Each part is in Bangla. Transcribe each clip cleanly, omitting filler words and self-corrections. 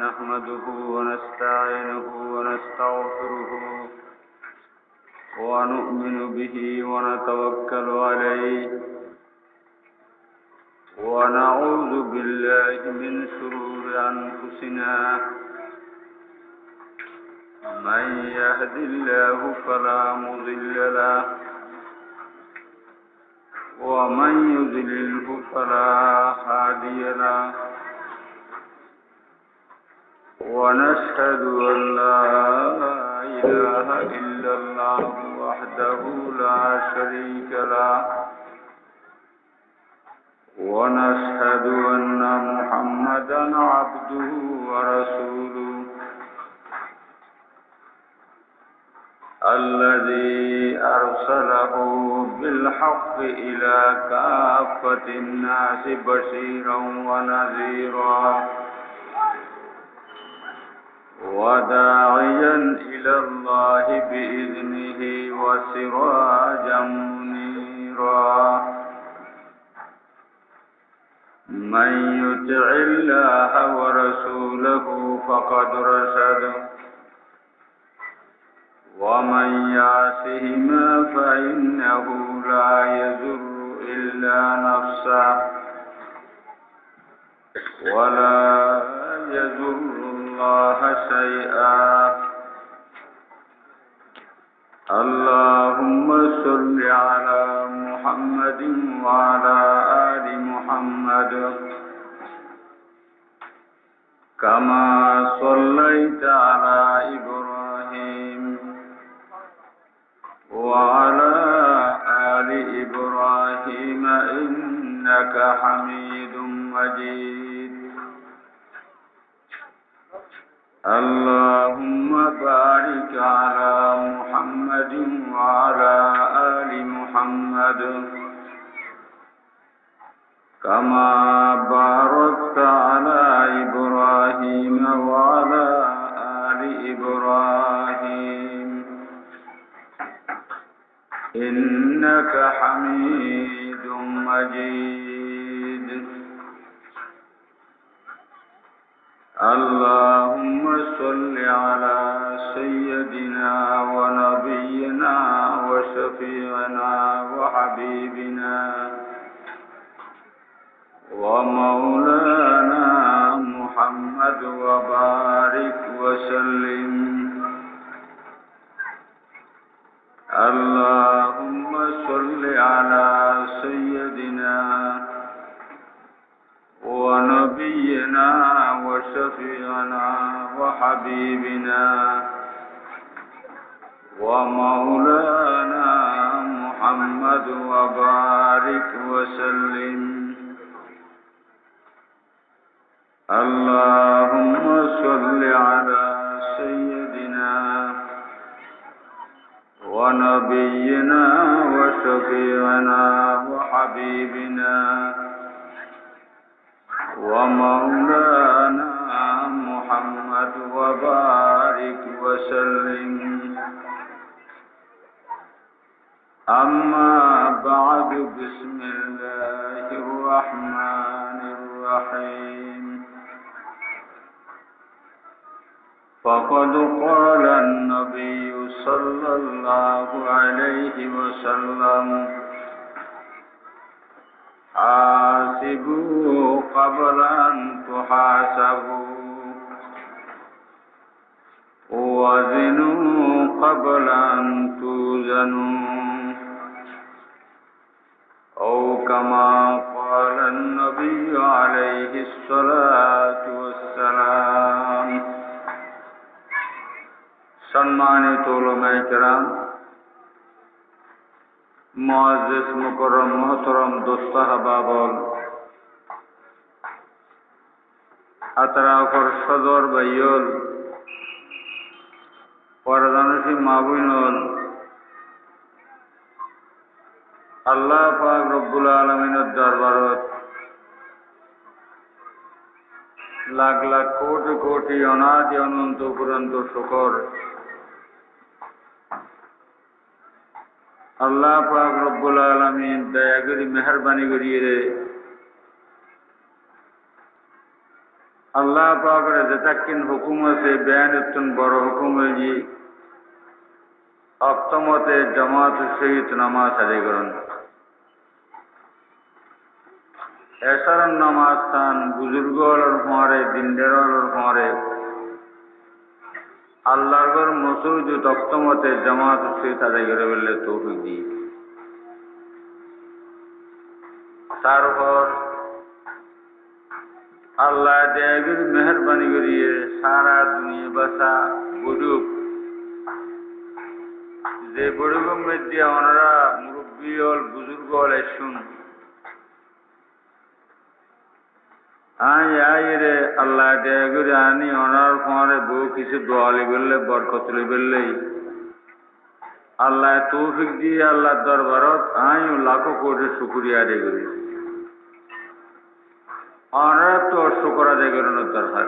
نحمده ونستعينه ونستغفره ونؤمن به ونتوكل عليه ونعوذ بالله من شرور أنفسنا من يهد الله فلا مضل له ومن يضلله فلا هادي له ونشهد أن لا إله إلا الله وحده لا شريك له ونشهد أن محمدا عبده ورسوله الذي أرسله بالحق إلى كافة الناس بشيرا ونذيرا وداعيا إلى الله بإذنه وسراجا منيرا من يطع الله ورسوله فقد رشد ومن يعصهما فإنه لا يضر إلا نفسه ولا يضر الله شيئا اللهم صل على محمد وعلى آل محمد كما صليت على إبراهيم وعلى آل إبراهيم إنك حميد مجيد اللهم بارك على محمد وعلى آل محمد كما باركت على إبراهيم وعلى آل إبراهيم إنك حميد مجيد اللهم صل على سيدنا ونبينا وشفيعنا وحبيبنا ومولانا محمد وبارك وسلم اللهم صل على سيدنا ونبينا وشفيعنا وحبيبنا ومولانا محمد وبارك وسلم اللهم صل على سيدنا ونبينا وشفيعنا وحبيبنا ومولانا محمد وبارك وسلم أما بعد بسم الله الرحمن الرحيم فقد قال النبي صلى الله عليه وسلم حاسبوا قبل أن تحاسبوا وزنوا قبل أن توزنوا أو كما قال النبي عليه الصلاة والسلام সম্মানিত উলামায়ে কেরাম মুআজ্জিজ মুকররম মুহতারাম দোস্ত আহবাবল আতরাফর সদর বাইয়ল পরদানসি মাবুইনল আল্লাহ পাক রব্বুল আলামিনের দরবারত লাখ লাখ কোটি কোটি অনাদি অনন্ত পুরন্ত শুকর আল্লাহ পাক রব্বুল আলামিন দয়া করে মেহেরবানি করিয়ে আল্লাহ পাকের যেটাকিন হুকুম আছে বেয়ান উত্তন বড় হুকুম হয়েছি অক্তমতে জামাত সহিত নামাজ আদায় করুন। এসার নামাজ স্থান বুজুর্গ হমারে দিনদার হমারে আল্লাহর মসজিদ অক্তমতে জামাত সহিত আদায় করে বললে তৌফিক দি। তারপর আল্লাহ দেবীর মেহরবানি করিয়ে সারা দুনিয়া বাসা বুজুর্গ যে বুজুর্গ মধ্যে ওনারা মুরব্বী হল বুজুর্গ হল শুন রে আল্লাহ দেবীর আনি ওনার পরে বউ কিছু দোয়ালি বললে বরকতলি বললেই আল্লাহ তৌফিক দিয়ে আল্লাহ দরবারত লাখো কোটি শুকরিয়া আদায় করি। ওনারা তো শুকর আদায় করানোর দরকার।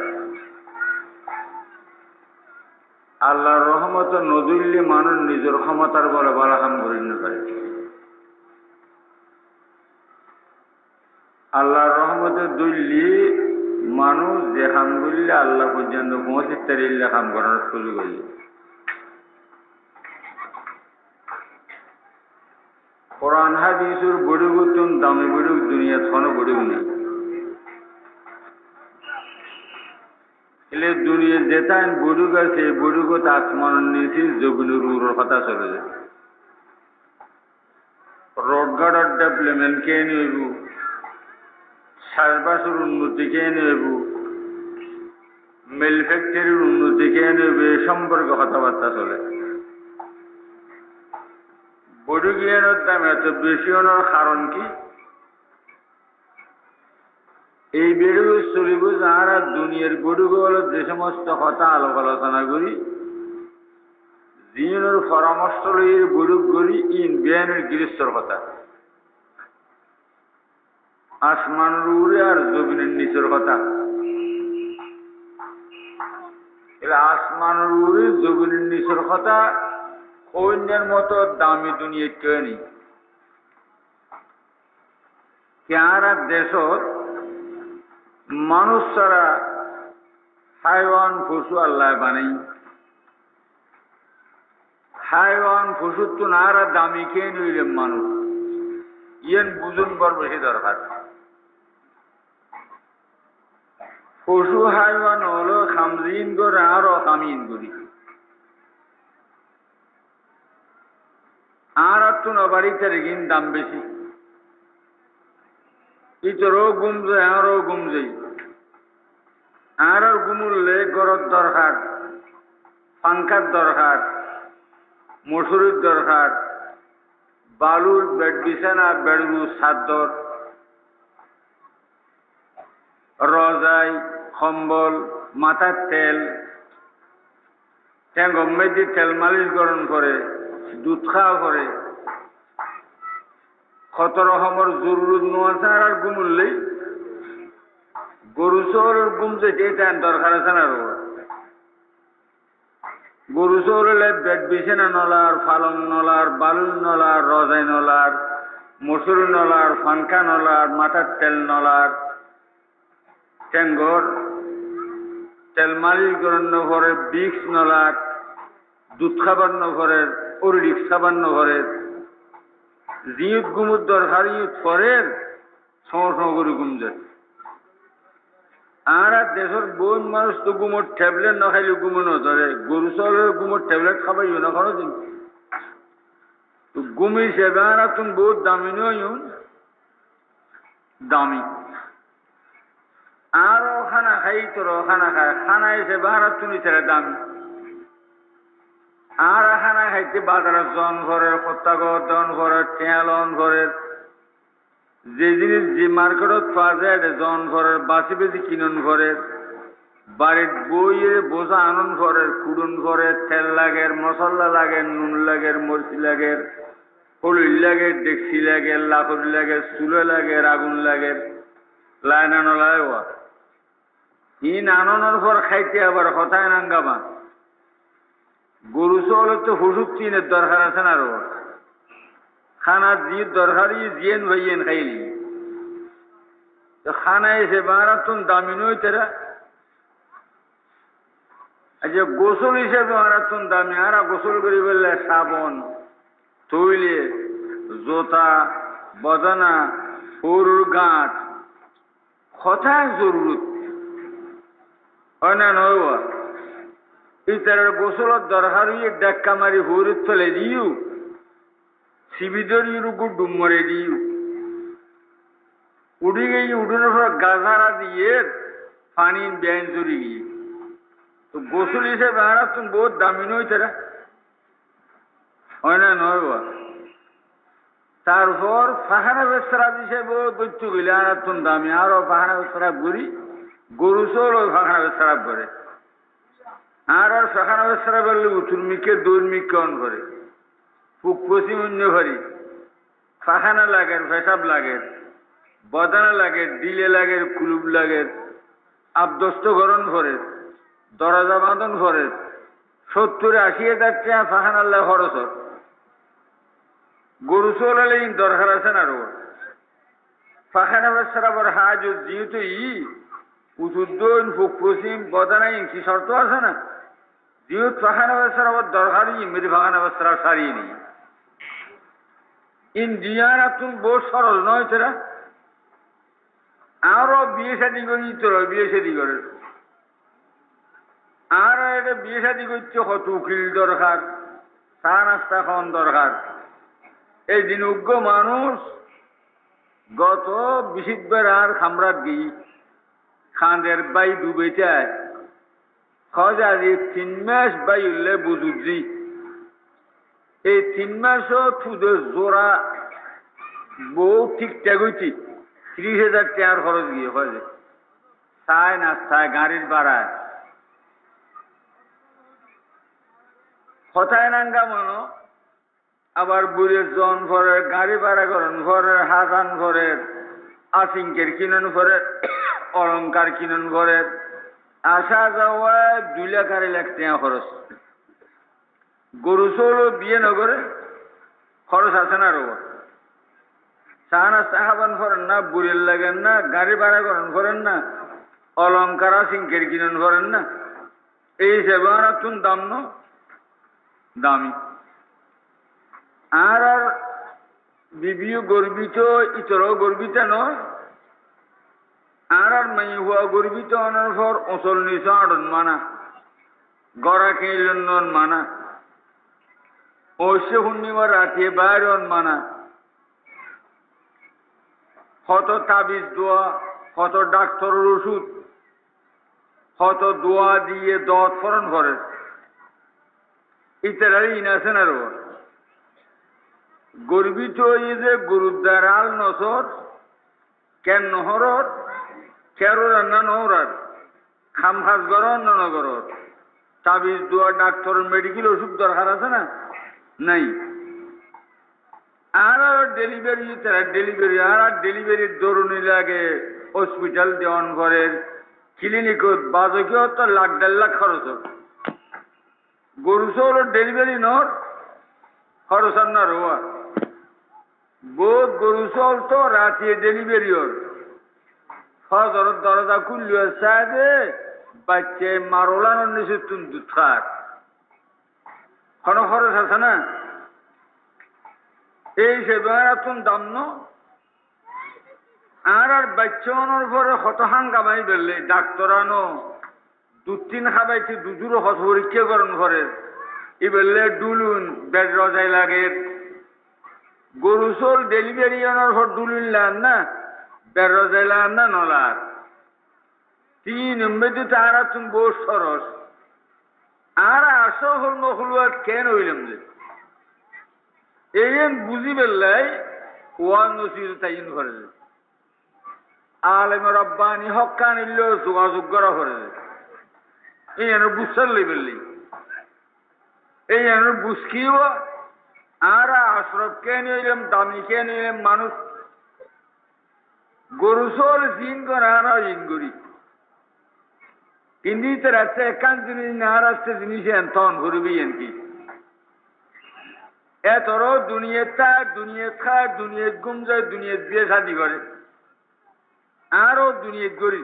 আল্লাহর রহমত নদুল্লি মানুষ নিজের ক্ষমতার বলে বালা কাম করে নিতে পারে। আল্লাহর রহমতে দুল্লি মানুষ যে কাম করলে আল্লাহ পর্যন্ত পৌঁছিতে কাম করার সুযোগ হইল। কোরআন হাদিসের বড়ুগুতন দামি বড়ুক দুনিয়া কোনো বড়ুক নেই। এলে দুনিয়া যেটাই বড়ুক আছে বড়ুগত আসমানের নিচে জমিনের উপর কথা চলে যায়। রোডঘাটের ডেভেলপমেন্ট কে নেব, চাষবাসের উন্নতি কে নেব, মিল ফ্যাক্টরির উন্নতি কে নেব, এ সম্পর্কে কথাবার্তা চলে। বড়ুগিয়ানোর দাম এত বেশি হওয়ার কারণ কি? এই বেড়ুগ চলিব যারা দুনিয়ার বড়ুগুলো যে সমস্ত কথা আলোচনা করি দিনের পরামর্শ লইয়ে বড়ুগ করি ইন বেয়ানের গৃহস্থর কথা আসমানের উড়ে আর জমিনের নিচের কথা। এলে আসমানের উড়ে জমিনের নিচের কথা অন্যের মতো দামি দুনিয়া কেউ নেই। কেয়ারা দেশত মানুষ ছাড়া হাইওয়ান পশু আল্লাহ বানাই। হাইওয়ান পশুর তো নারা দামি খেয়ে নিলে মানুষ ইয়েন বুঝুন বড় বেশি দরকার। পশু হাইওয়ান হলো খামজিন করে আরো খামিন করি আর তো না বাড়িতে রেগিন দাম বেশি ইতরও গুম যায় আরও গুম যাই আর গুমুরলে গরর দরকার, পাঙ্খার দরকার, মসুরির দরকার, বালুর বেড বিছানা বেড়গু চাদর রজাই কম্বল মাথার তেল গম্মেদি তেল মালিশ গরম করে দুধ খাওয়া করে কত রকমের জরুরত নোয়াছে আর গুমুরলেই গরু চোরের গুম যেতে এটা দরকার আছে না। গরু চোরলে বেড বিছানা নলার, ফালং নলার, বালুর নলার, রজাই নলার, মসুর নলার, ফানকা নলার, মাথার তেল নলার, টেঙ্গর তেল মালিশ করার ঘরে বিক্স নলার, দুধ খাবার ঘরের, ওরিক্স খাবার ঘরের জিউত গুমুর দরকার ইউত ফরের সমস্যা করে গুম যায়। আর দেশের বহু মানুষ তো গুমোর ট্যাবলেট না খাইলে গুমো নধরে। গরু চলের গুমোর ট্যাবলেট খাবাই না কোনো দিন তো গুমি হিসেবে আর তুমি বহুত দামি নয় দামি আরো খানা খাই তোর খানা খায় খানা হিসেবে আর তুমি ছেড়ে দামি আর খানা খাইতে বাজারের জন ঘরের কত্তাগর জন ঘরের টেয়ালন ঘরের যে জিনিস যে মার্কেটত পাওয়া যায় জন ঘরের বাঁচি বেশি কিনন ঘরের বাড়ির বইয়ে বোঝা আনন ঘরের কুড়ুন ঘরের তেল লাগের মশলা লাগের নুন লাগের মরচি লাগের হলুদ লাগে ডেকসি লাগে লাকড়ি লাগে চুলে লাগে আগুন লাগে লাইন আনো লাগা ইন আননের পর খাইতে আবার কথায় নাঙ্গাবা গরু চলে তো হুসুক চিনের দরকার আছে না আরো খানা জি দরকারি জিয়েন ভাইয়েন খাইলি তো খানা এসে বাড়া তুমি দামি নই তেরা আচ্ছা গোসল হিসেবে মারাত্মন দামি আর গোসল করি বললে সাবন তৈলে জোতা বদানা গরুর গাঁট কথায় জরুরত হয় না নয় ইতারের গোসলের দরকার হইয়ে ডাক্কা মারি হরির তলে দিও শিবিদর ইউরুকু ডুমরে দিও উড়ি গিয়ে উঠোনের পর গাছারা দিয়ে পানি ব্যান জড়ি গিয়ে তো গোসল হিসেবে আর তুমি বহুত দামি নই তারা হয় না নয় তারপর পাহাড়া বেসরা হিসেবে দৈত্য গেলে আর তুমি দামি আরো পাহাড়া বেসরা ঘুরি গরু চল ওই পাহাড়া বেসরা করে আর পাহাড়া বেসরা বললে উতুর্মিকে দৌর্মিককে অন করে পুক পশ্চিম অন্য ভারি পাখানা লাগে পেশাব লাগে বদানা লাগে ডিলে লাগে কুলুব লাগে আবদস্ত গরণ করে দরজা বাঁধন করে 70-80 টাকা পাখানাল্লাহ খরচ গরু চলালে দরকার আছে না রো পাখানা বেসরাবর হাজ যেহেতু উতুদ্দৈন পুক পশ্চিম বদানা কি শর্ত আছে না যেহেতু পাখানা বেসরাবর দরকার মেরি পাখানা বেসরা সারিয়ে নি ইন্ডিয়ার তুমি বহুত সরল নয় সেটা আরো বিয়ে শাদি করি তোর বিয়ে শাদি করে আর এটা বিয়ে শাদি করছে কত উকিল দরকার চা নাস্তা খাওয়ান দরকার এই দিন উগ্র মানুষ গত 20 বার আর খামরাত গিয়ে খাঁদের বাই ডুবেছে খজারি 3 মাস বাই উঠলে বুঝুজি এই 3 মাসও থুদের জোড়া বউ ঠিকঠাক হইছি 30,000 টাকার খরচ গিয়ে খরচে চায় নাস্তায় গাড়ির ভাড়ায় কথায় নাঙ্গা মনো আবার বুড়ের জন ঘরের গাড়ি ভাড়া করেন ঘরের হাজান ঘরের আসিঙ্কের কিনন ঘরের অলঙ্কার কিনন ঘরের আসা যাওয়া 2 লাখ 2.5 লাখ টাকা খরচ গরু চৌল বিয়ে নগরে খরচ আছে না রোগ চা নাস্তা খাবান করেন না বুড়ির লাগেন না গাড়ি ভাড়া করেন করেন না অলঙ্কার আসিঙ্কের কিনন করেন না এই হিসেবে তুমি দাম ন দামি আর আর বিবিও গর্বিত ইতরও গর্বিত নয় আর আর মাই হওয়া গর্বিত অনার পর অচল নিচ আড়ন মানা গড়া খেলন মানা ঐশ্য পূর্ণিমার রাতে বাইরন মানা কত তাবিজ দোয়া কত ডাক্তারের ওষুধ কত দোয়া দিয়ে দত ফরণ করে ইত্যাদি ইনাছেন আরো গর্বিত যে গুরুদ্বার আল নসর কেন নহরর কেরো রান্না নহরার খামখাস গরর নগরর তাবিজ দোয়া ডাক্তার মেডিকেল ওষুধ দরকার আছে না নাই আর ডেলিভারি তারা ডেলিভারি আর ডেলিভারির দরুনি লাগে হসপিটাল দেওয়ান ঘরের ক্লিনিকত বাজকেও তো 1.5 লাখ খরচ গরু চৌল ডেলিভারি নর খরচ না রোয়া বোধ গরু চল তো রাতে ডেলিভারি ওর হজরত দরজা খুললিও সাদে বাচ্চে মারোলানোর নিচে তুমি দুধ খার কোনো খরচ আছে না এই হিসেবে তুমি দাম ন আর আর বাচ্চা আনোর পরে কত হাঙ্গামাই বেললে ডাক্তার আনো 2-3 খাবাইছি দুজুরও হত পরীক্ষা করেন ঘরে ই বেললে ডুলুন বেড রজাই লাগে গরু চল ডেলিভারি আনার পর ডুলুন লান না বেড রজাই লান না নলার 3 নম্বর তারা তুমি বহু সরস আর আসো হল নখলুয়ার কেন হইলাম যে এই বুঝি বেললাই ওয়ান নসির তাইন করে আলেম রব্বানি হক্কান ইল্ল যোগাযোগ করা করে এই এনে বুঝার লেবেললি এই এনে বুঝকিও আর আশরফ কে নিলাম দামি কে নিলাম মানুষ গরু চল জিন করে আর ইন করি কিন্তু রাস্তা একান জিনিস না রাস্তা জিনিস এন করবি এনকি এতর দুনিয়াত খায় দুনিয়াত গুম যায় দুনিয়াত বিয়ে শাদি করে আরো দুনিয়াত করি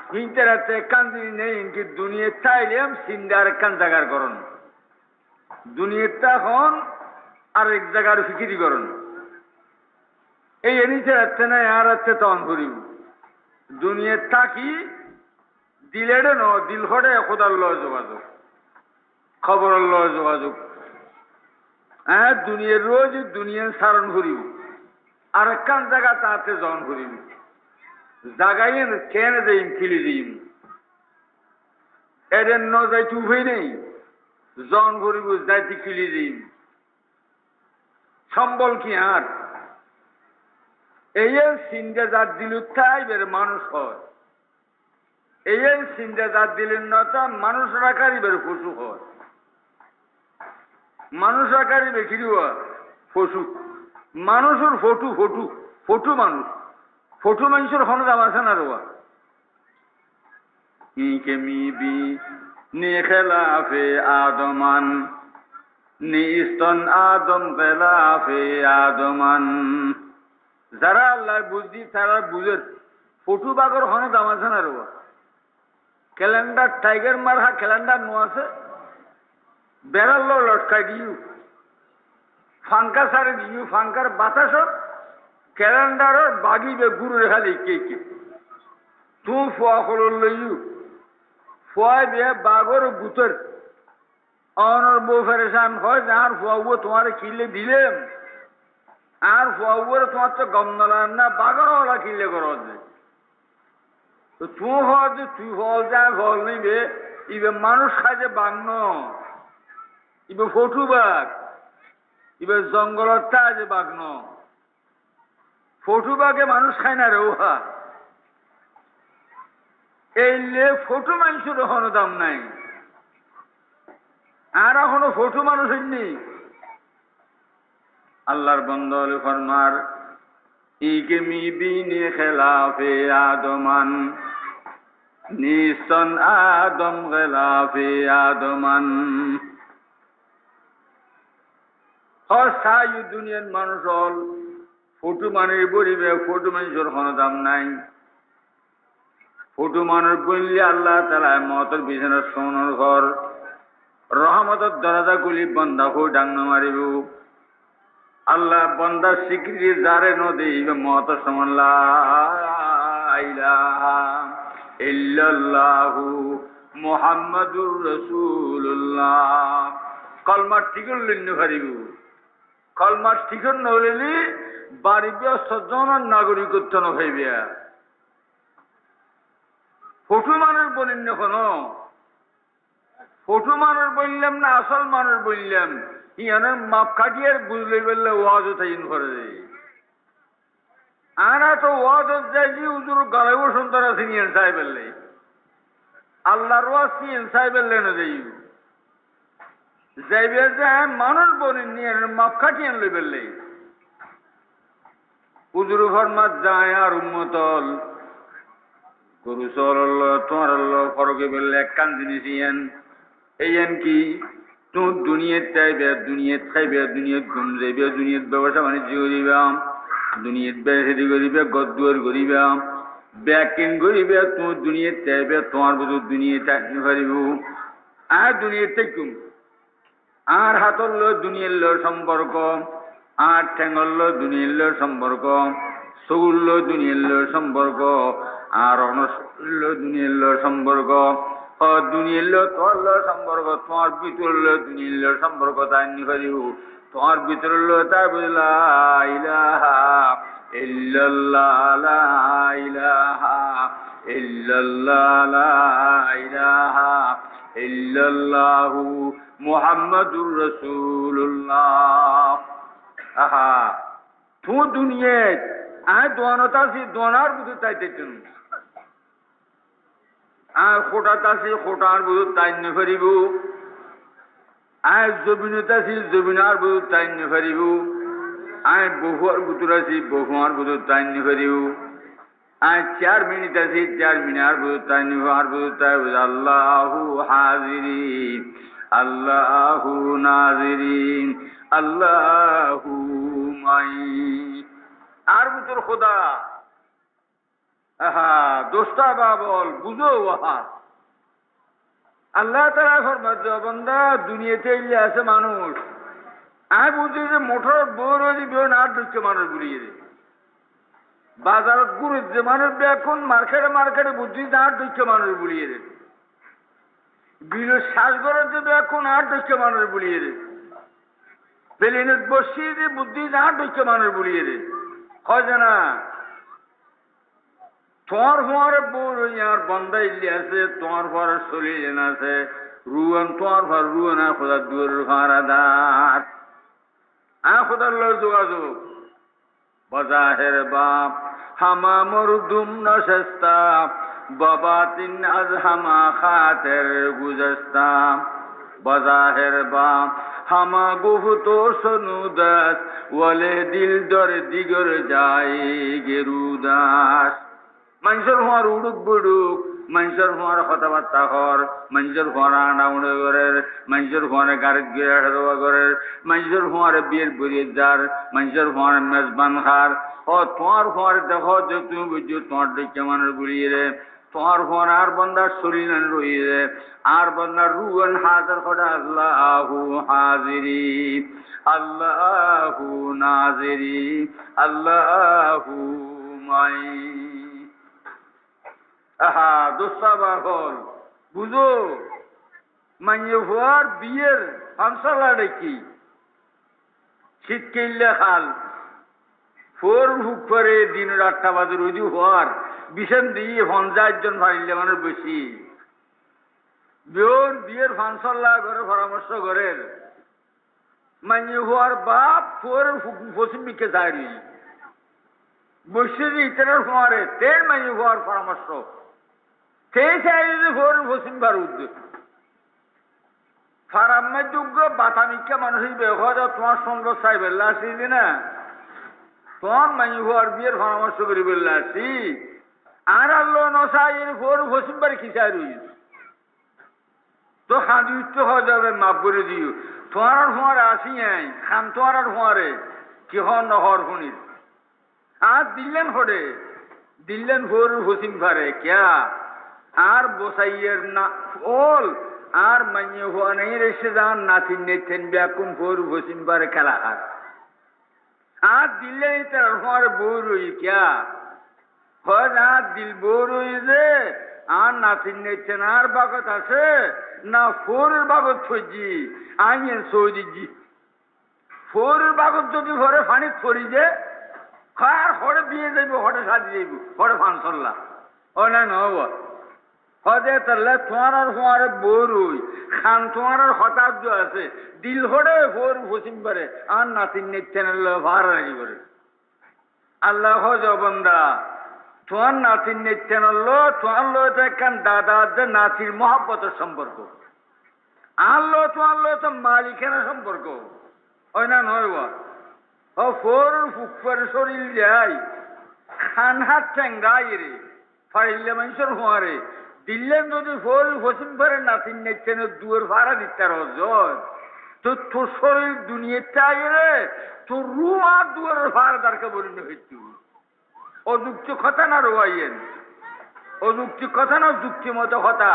হিনতে রাতে কান্দিনি নেই ইনকি দুনিয়া চাইলাম সিন্দার কান জাগার করন দুনিয়াটা এখন আরেক জায়গার ফিকিরি করন এই এনিতে রাখতে না আর রাখতে তখন করিব দুনিয়ার থাকি দিলেরে ন দিল হরে খোদার লয় যোগাযোগ খবরের লয় যোগাযোগ হ্যাঁ দুনিয়ার রোজ দুনিয়ার সারণ করিব আর একখান জায়গা তাতে জন করিব জাগাইন কেন দিম কিলি দিম এদের ন যাইতে উভয় নেই জন করিব যাইতে কিলি দিম সম্বল কি আর এই সিন্ধে জাত দিল তাই বের মানুষ হয় এই সিন্ধে জাত দিলেন নটা মানুষ রাখারই বের পশু হয় মানুষ রাখারই বেশি পশু মানুষের ফটু ফটু ফটু মানুষ ফটু মানুষের হন দাম আছে না রোয়া ইকে মিবি নি খেলাফে আদমান নি ইস্তন আদম খেলাফে আদমান যারা আল্লাহ বুঝি তারা বুঝের ফটু বাগর হন দাম আছে না রোয়া ক্যালেন্ডার টাইগার মারহা ক্যালেন্ডার নো আছে বেড়াল লটকাই দিও ফাঙ্কা সারে দিও ফাঙ্কার বাতাস ক্যালেন্ডারের বাগিবে গুরু রেখা লিখে কে তুই ফোয়া খোল লইও ফোয়াই বে বাগর গুতর অনর বউ ফেরেশান হয় আর ফোয়াবো তোমার কিলে দিলেম আর ফোয়াবো তোমার তো গম নলাম না বাগরওয়ালা কিলে করো তো তুই হওয়া যে তুই ফল যা ফল নিবে ইবে মানুষ খায় যে বাংন ইবে ফটু বাঘ ইবে জঙ্গলের তা যে বাঘন ফটু বাঘে মানুষ খায় না রে উহা এই লে ফটু মানুষের এখনো দাম নাই আর এখনো ফটু মানুষ নেই আল্লাহর বন্দা ফরমার ইকে মিবি নে খেলাফে আদমান নিস্তন আদম খেলাফে আদমান হসায়ু দুনিয়ার মানুষ হল ফটু মানুষ বলিবে ফটু মানুষের কোনো দাম নাই ফটু মানুষ বললে আল্লাহ তালা মতের বিছানার সোনার ঘর রহমতের দরজা গুলি বন্ধা হয়ে ডাঙ্গ মারিব আল্লাহ বন্দার স্বীকৃতি যারে নদী মত সমান লা ইলাহা ইল্লাল্লাহু মুহাম্মাদুর রাসূলুল্লাহ কলমা ঠিক লইন্য পারিব কলমা ঠিক নইলি বাড়িবে সজ্জনের নাগরিকত্ব নভাইবে ফটু মানুষ বলিন কোন ফটু মানুষ বললাম না আসল মানুষ বললাম ইয়ানের মাপ কাটিয়ার বুঝলে বললে ওয়াজও তাইন করে দেয় আনা তো ওয়াজত যাইছি উজুর গালাইব সুন্দর আছে নিয়েন সাহেব বললে আল্লাহর ওয়াজ নিয়েন সাহেব বললে না যাই যাইবে যে মানুষ বলেন নিয়ে মাপ কাটিয়ান লই বললে উজুর ফরমাত যায় আর উম্মতল গরু চল তোমার ফরকে বললে এক কান জিনিস ইয়ান এইয়ান কি তুই দুনিয়াত চাইবে দুনিয়াত খাইবে দুনিয়াত ঘুম যাইবে দুনিয়াত ব্যবসা বাণিজ্য করিবা দুনিয়াত বেড়ে করিবে গদ্দুয়ার করিবা ব্যাকিং করিবে তুই দুনিয়াত চাইবে তোমার বুঝু দুনিয়া চাকরি পারিব আর দুনিয়ার থাকুম আর হাতর লো দুনিয়ার লো সম্পর্ক আর ঠেঙ্গল লো দুনিয়ার লো সম্পর্ক সগুল লো দুনিয়ার লো সম্পর্ক আর অনসল দুনিয়ার লো সম্পর্ক দুনিয়ার লো তোর লো সম্পর্ক তোমার ভিতর লো দুনিয়ার লো সম্পর্ক তাই নি পারিব তোমার ভিতর লো তাই বুঝলা ইলাহা ইল্লাল্লাহ লা ইলাহা ইল্লাল্লাহ লা ইলাহা ইল্লাল্লাহু মুহাম্মাদুর রাসূলুল্লাহ আহা তুই দুনিয়াত আয় দোয়ানতাছি দোয়ানার বুঝু চাইতে চুন আয় খোটাতাছি খোটার বুঝু তাইন্য ফেরিব আয় জবিনতাছি জবিনার বুঝু তাইন্য ফেরিব আয় বহুয়ার বুতুর আছি বহুয়ার বুঝু তাইন্য ফেরিব আয় 4 মিনিট আছি 4 মিনার বুঝু তাইন্য আর বুঝু তাই আল্লাহু হাজিরিন আল্লাহু নাজিরিন আল্লাহু মাই আর বুতুর খোদা আহা দোস্তা বাবল বুঝো ওহা আল্লাহ তাআলা ফরমাতে বান্দা দুনিয়াতে ইল্লে আছে মানুষ আমি বুঝি যে মোটর বোর দিবে না ঢুকছে মানুষ বুড়িয়ে রে বাজারত গুরু যে মানুষ এখন মার্কেটে মার্কেটে বুদ্ধি না ঢুকছে মানুষ বুড়িয়ে রে বিলের শ্বাস করে দেবে এখন আর ঢুকছে মানুষ বুড়িয়ে রে প্লেনের বসিয়ে দিয়ে বুদ্ধি না ঢুকছে মানুষ বুড়িয়ে রে হয় না তোমার ফোয়ারে বউর আর বন্ধা ইল্লি আছে তোমার ফোয়ারে শরীর আছে রুয়ান তোমার ফর রুয়ান আর খোদার দুয়ারের ফাঁড়া দাঁত খোদার লো যোগাযোগ বজাহের বাপ হামা মরুদুম নশেস্তা বাবাতিন আজ হামা খাতের গুজস্তা বজাহের বাপ হামা গুফতো সনুদাস ওয়ালে দিল দর দিগর যায় গেরুদাস মানুষের হওয়ার উড়ুক বুড়ুক মানুষের হওয়ার কথাবার্তা হর মানুষের হওয়ার আনা উড়ে ঘরের মানুষের হওয়ার গাড়িত গিয়ে হেরোয়া ঘরের মানুষের হওয়ার বিয়ের বরিয়ে যার মানুষের হওয়ার মেজবান খার ও তোমার হওয়ার দেখো যে তুমি বুঝছো তোমার দেখে মানুষ বুড়িয়ে রে তোমার হওয়ার আর বন্দার শরীর রইয়ে রে আর বন্দার রুয়ান হাজার খোটা আল্লাহু হাজিরি আল্লাহু নাজিরি আল্লাহু মাই আহা দোস্তা বাহল বুঝো মাইয়ে হওয়ার বিয়ের ফাংশালা কি শীত কেললে খাল ফোর হুক করে দিন 8টা বাজে রুজি হওয়ার বিষণ দিয়ে 50 জন ফাইলে মানুষ বেশি বিয়ের ফাংশালা ঘরে পরামর্শ করেন মাইয়ে হওয়ার বাপ ফোর পশ্চিম দিকে যায় বসে ইতারের হওয়ারে তেল মাইয়ে হওয়ার পরামর্শ সেই চাইলে ভোর পশ্চিম ভারত ফারামের যোগ্য বাতামিকা মানুষের ব্যবহার তোমার সঙ্গে চাই বেলা আসি না তোমার মাই হওয়ার বিয়ের পরামর্শ করি বেলা আসি আর আল্লো নসাই ভোর পশ্চিম বাড়ি খিচাই রই তো খাঁদি উঠতে হয়ে যাবে মাপ করে দিও তোমার হওয়ার আসি আই খান তোমার হওয়ারে কি হন নহর ফনির আর দিল্লেন ভোর পশ্চিম ভারে ক্যা আর বসাইয়ের না ওল আর মাইয়ে হওয়া নেই রেসে যান নাতিন নেছেন ব্যাকুম ফোর ভসিম পারে খেলা হার আর দিলে তার হওয়ার বউ রই ক্যা হয় না দিল বউ রই যে আর নাতিন নেছেন আর বাগত আছে না ফোরের বাগত থইজি আইন সৌদিজি ফোরের বাগত যদি ঘরে ফানি থরি যে আর হরে বিয়ে যাইব হরে সাজি যাইব হরে ফানসল্লা ও না নব হদে তাহলে তোমার হওয়ার বউরুই খান তোমার হঠাৎ আছে দিল হরে ভোর ভসিম পারে আর নাতিন নিচ্ছেন ভার রাখি করে আল্লাহ হজ বন্দা তোমার নাতিন নিচ্ছেন তোমার লো একখান দাদা যে নাতির মহাব্বতের সম্পর্ক আর লো তোমার লো তো মালিকেরা সম্পর্ক ওই না নয় ও ফোর ফুকফার শরীর যাই খান হাত চ্যাংরাই রে ফাইলে মানুষের হওয়ারে দিল্লেন যদি ফোর ফসিম পারে নাতিন নেচ্ছেন দুয়ার ভাড়া দিতে রজন তো তোর শরীর দুনিয়াতে আগে রে তোর রু আর দুয়ারের ভাড়া দরকার বলিনি হইতু অযুক্তি কথা না রোয়াইয়েন অযুক্তি কথা না যুক্তিমতো কথা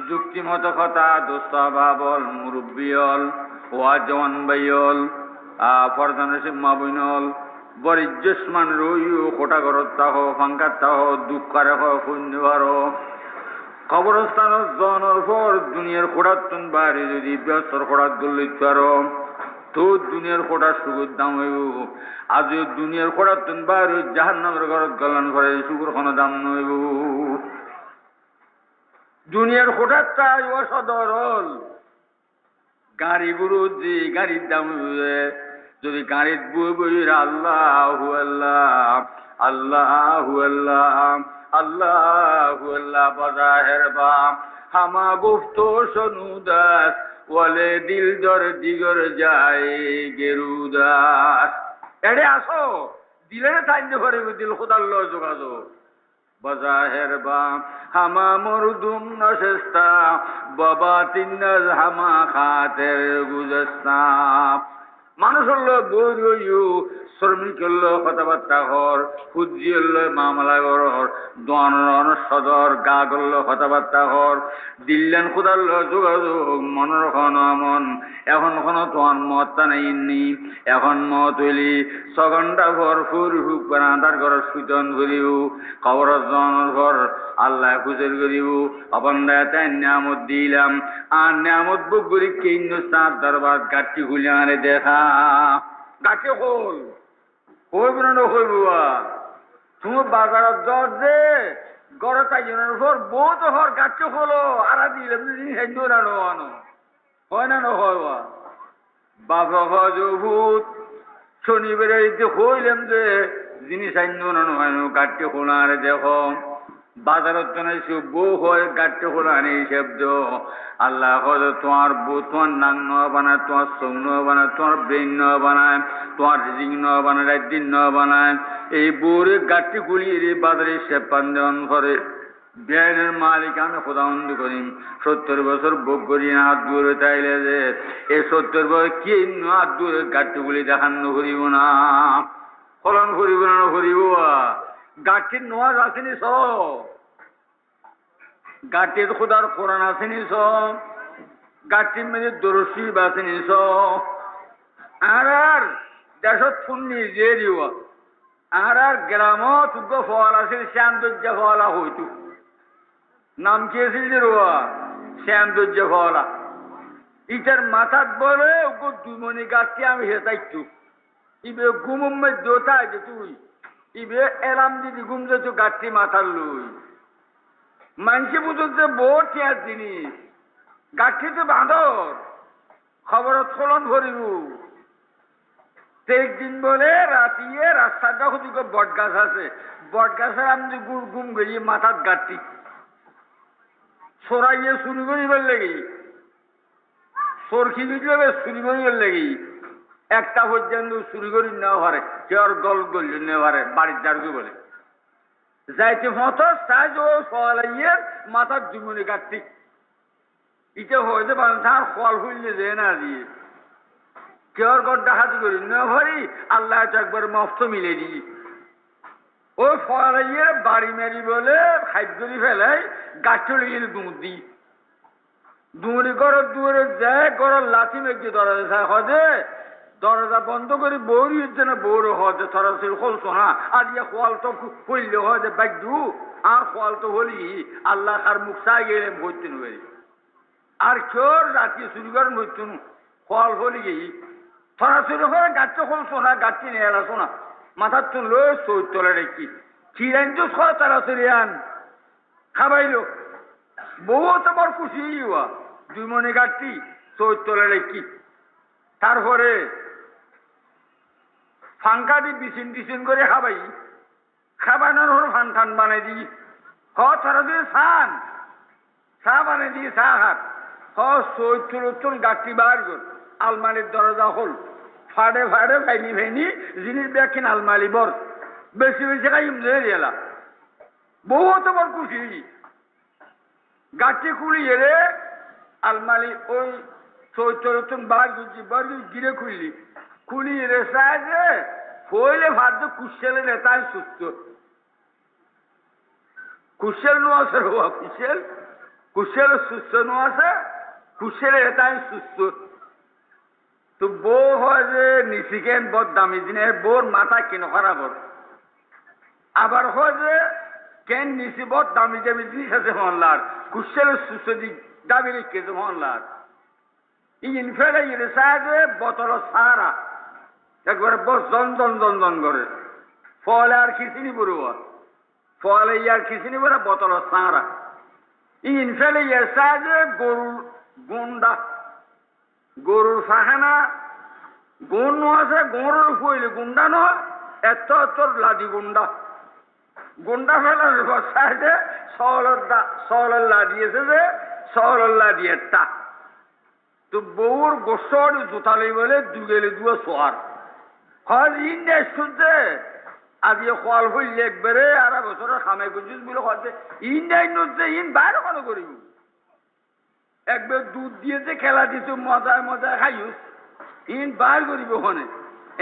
যুক্তিমতো কথা দোস্তা বাবল মুরব্বিয়ল ওয়া জওয়ান বাইয়ল ফরদান সিম্মা বইনল বরিজ্জসমান রইও খোটা ঘরত তাহ ফাঙ্কাত তাহ দুঃখারে শূন্যবার কবরস্থানত জনের পর দুনিয়ার খোড়াত তুন বাইরে যদি ব্যস্তর খোড়াত গল্লিত পারো তো দুনিয়ার খোড়ার সুগর দাম হইব আজ দুনিয়ার খোড়াত তুন বাইরে জাহান্নামের ঘরত গলান ঘরে সুগর কোনো দাম নইব দুনিয়ার খোটার তাই অসদরল গাড়ি গুরু যে গাড়ির দাম যদি গাড়ির বই বই আল্লাহু আল্লাহ আল্লাহু আল্লাহ আল্লাহু আল্লাহ বাজাহের বাম হামা গুফতো সনুদাস ওয়ালে দিল দর দিগর যায় গেরুদাস এড়ে আসো দিলে তাইতে করে দিল খোদার ল যোগাযোগ বজাহের বাম হামা মরুদুম নশেস্তা বাবা তিন্নাজ হামা খাতের গুজস্তা মানুষ হল বইও শ্রমিক হল কথাবার্তা হর ফুজি হল মামলা ঘর দোয়ান সদর গা করল কথাবার্তা হর দিল্লান খুদার যোগাযোগ মনের মন এখন কোনো তোমার মতটা নেইনি এখন মত হইলি 6 ঘন্টা ভর ফুর হুক আধার ঘর সুতন করিব খবর জনের ভর আল্লাহ খুঁজের করিব আপন তাই নিয়ামত দিলাম আর নিয়ামত বুক করি কেন্দ্র চাঁদ দরবার গাঠি খুলে আনে দেখা গাঠি হল হইব না হইব তুমি বাজারত জ্বর যে গড় চাইজনের ভর বহুত হর গাঠি হলো আর দিলাম জিনিস আনো আনো হয় না হয় বাবা ভূত শনিবারে হইলাম যে জিনিস আনো গাঠি খোলার দেখো বাজারত জানাইছো বউ হয় গাঠি খোলানি শব্দ আল্লাহ হয়তো তোমার বউ তোমার নাং ন বানায় তোমার চৌ ন বানায় তোমার ব্রেন ন বানায় তোমার রিজিং ন বানায় রাত দিন ন বানায় এই বউরে গাঠি খুলিয়ে বাজারে সে পাঞ্জন করে বেআইনের মালিক আমি খোদাবন্দি করি 70 বছর ভোগ করি না হাত দূরে চাইলে যে এই 70 বছর কি হাত দূরে গাঠি দেখানো করিব না ফলন করিব না করিব গাঠির নোয়াজ আসেনি সব গাঠির খোদার কোরআন আসেনি সব গাঠির মেয়েদের দরশি বাসেনি সব আর দেশত ফুন্নি যে দিব আর গ্রামত ফল আসেন শ্যামদর্যা ফলা হইতো নাম কি আছিল যে রোয়া শ্যামদর্যা ফলা ইটার মাথাত বলে ওকে দুমনি গাছটি আমি হেতাইছু ইবে গুমুম দোতা যে তুই ইবে এলাম দিদি ঘুম যেত গাছটি মাথার লই মানসি বুঝতে বহুত টিয়ার জিনিস গাছটি তো বাঁধর খবরত ফলন ভরিব একদিন বলে রাতিয়ে রাস্তাটা খুঁজে বট গাছ আছে বট গাছে আমি গুড় গুম গিয়ে মাথার গাছটি সরাইয়ে চুরি করিবার লেগে সরখি দিলে চুরি করিবার লেগে একটা পর্যন্ত চুরি করি নেওয়া পারে কেউ গল গল নেওয়া পারে বাড়ির দাঁড়িয়ে বলে যাইতে মতো সাজ ও সলাইয়ে মাথার জুমনি গাছটি ইটা হয়েছে তার ফল ফুললে যে না দিয়ে কেউর গড্ডা হাত করি না ভারি আল্লাহ একবার মফত মিলে দিই ওই ফলাইয়ে বাড়ি মেরি বলে খাদ্যরি ফেলাই গাছটি লেগে দুধ দিই দুমড়ি গড়ের দুয়ারে যায় গড়ের লাঠি মেঘে দরজা হদে দরজা বন্ধ করে বৌরি হচ্ছে না বৌরো হদে সরাসরি হলছো না আর ইয়ে খোয়াল তো হইলে হদে বাগ্যু আর খোয়াল তো হলি আল্লাহ আর মুখ চাই গেলে ভরতে নেবে আর কেউর রাত্রি চুরি করেন ভরতে খোয়াল হলি গেই সরাসরি করে গাছটা হলছো না গাছটি নিয়ে এলাছো না মাথার তুললো সই তোলা রেখি চিরাইন তো ছয় তাড়াতাড়ি আন খাবাইলো বউ তো বড় খুশি হওয়া 2 মনে গাছটি সই তোলা রেখি তারপরে ফাঙ্কা দি বিছিন টিছিন করে খাবাই খাবানোর হর ফান ঠান বানাই দিই তারা দিয়ে ছান চা বানাই দিয়ে চা হাত সই তুল গাছটি বার কর আলমারির দরজা হল ফাড়ে ফাড়ে ফাইনি ফাইনি জিনিস দেখেন আলমারি বর বেশি বেশি খাই এলা বহু তো বড় খুশি গাছটি খুলিয়ে রে আলমারি ওই চৈতরতুন বার গিরে খুলিয়ে রে সাহায্যে হইলে ভাদ্য কুশেলে রে তাই সুস্থ কুশেল নো আছে রোয়া কুশেল সুস্থ নো আছে কুশেলে রে তাই সুস্থ তো বউ হয় যে নিশিকেন বড় দামি জিনিস বোর মাথা কেন খারাপ আবার হয় যে কেন নিশি বড় দামি দামি জিনিস আছে মহল্লার কুশেলের সুস্থ দিক দাবি রেখেছে মহল্লার ইন ফেলে ইয়ে সাহায্যে বোতল সারা একবারে বস জন করে ফলে আর খিচিনি বড়ুয়া ফলে ইয়ার খিচিনি বড় বোতল সারা ইন ফেলে ইয়ে সাহায্যে গরুর গুন্ডা গরুর ফাহানা গুণ আছে গরুর ফুইলে গুন্ডা নয় এত লাদি গুন্ডা ফেলার সাহায্যে সওয়ালের লাদিয়েছে যে সওয়ালের লাদিয়েটা তো বউর গোসর জোতালি বলে দুগেলে দুয়া সোয়ার হল ইন দেশ শুনছে আজ খোয়াল হইলে একবারে আর বছরের খামে গুজিস বলে হচ্ছে ইন দেয় নুচ্ছে ইন বাইরে কোনো করিব একবার দুধ দিয়েছে খেলা দিতে মজায় মজায় খাইস ইন বার করিব হনে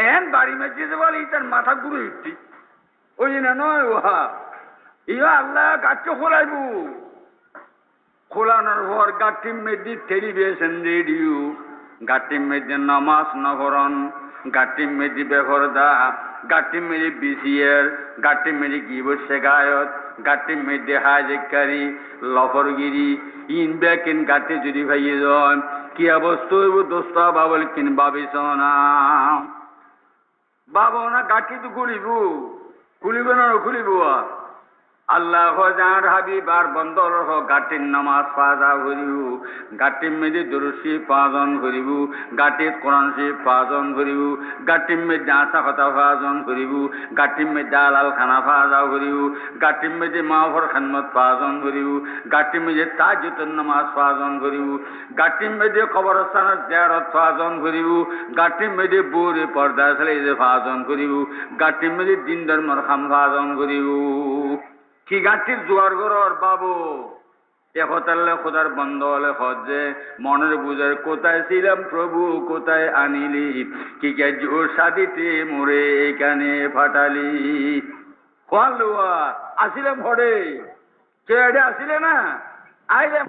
এন বাড়ি মেচিয়ে যে বলে তার মাথা ঘুরে উঠতি ওই না নয় ওহা ইয়া আল্লাহ গাছকে খোলাইব খোলানোর পর গাঠির মেদি টেলিভিশন রেডিও গাঠির মেদি নামাজ নভরণ গাঠির মেদি বেহরদা গাঠির মেদি বিসিয়ার গাঠির মেদি গিব শেখায়ত গাঠির মেদি হাজেকারি লফরগিরি ইন বেকিন গাঠি যদি ভাইয়ে জন কি অবস্থা হইব দোস্ত বাবল কিন ভাবিস না বাবা না গাঠি তো খুলিব না খুলিব আল্লাহ যার হাবিব আর বন্দর গাটির নামাজ পাজা করিব গাটির মেয়েদের দরুশি পাঁচজন করিব গাটির কোরআন শরীফ পাঁচজন করিব গাটির মেয়েদের আশা কথা পাঁচজন করিব গাটির মেয়েদের আলাল খানা পাজা করিব গাটির মেয়েদের মাহর খানমত পাঁচজন করিব গাটির মেয়েদের তাজুতের নামাজ পাঁচজন করিব গাটির মেয়েদের কবরস্থানের জিয়ারত পাঁচজন করিব গাটির মেয়েদের বউরে পর্দা ছেলে পাঁচজন করিব গাটির মেয়েদের দিন ধর্মর খাম পাঁচজন করিব কি গাঠির জোয়ার ঘর বাবু একতাল্লে খোদার বন্ধ হলে হজে মনের বুঝার কোথায় ছিলাম প্রভু কোথায় আনিলি কি জোর সাদিতে মোরে এখানে ফাটালি কোয়াল আসিলাম ঘরে কে আসিলে না আইলে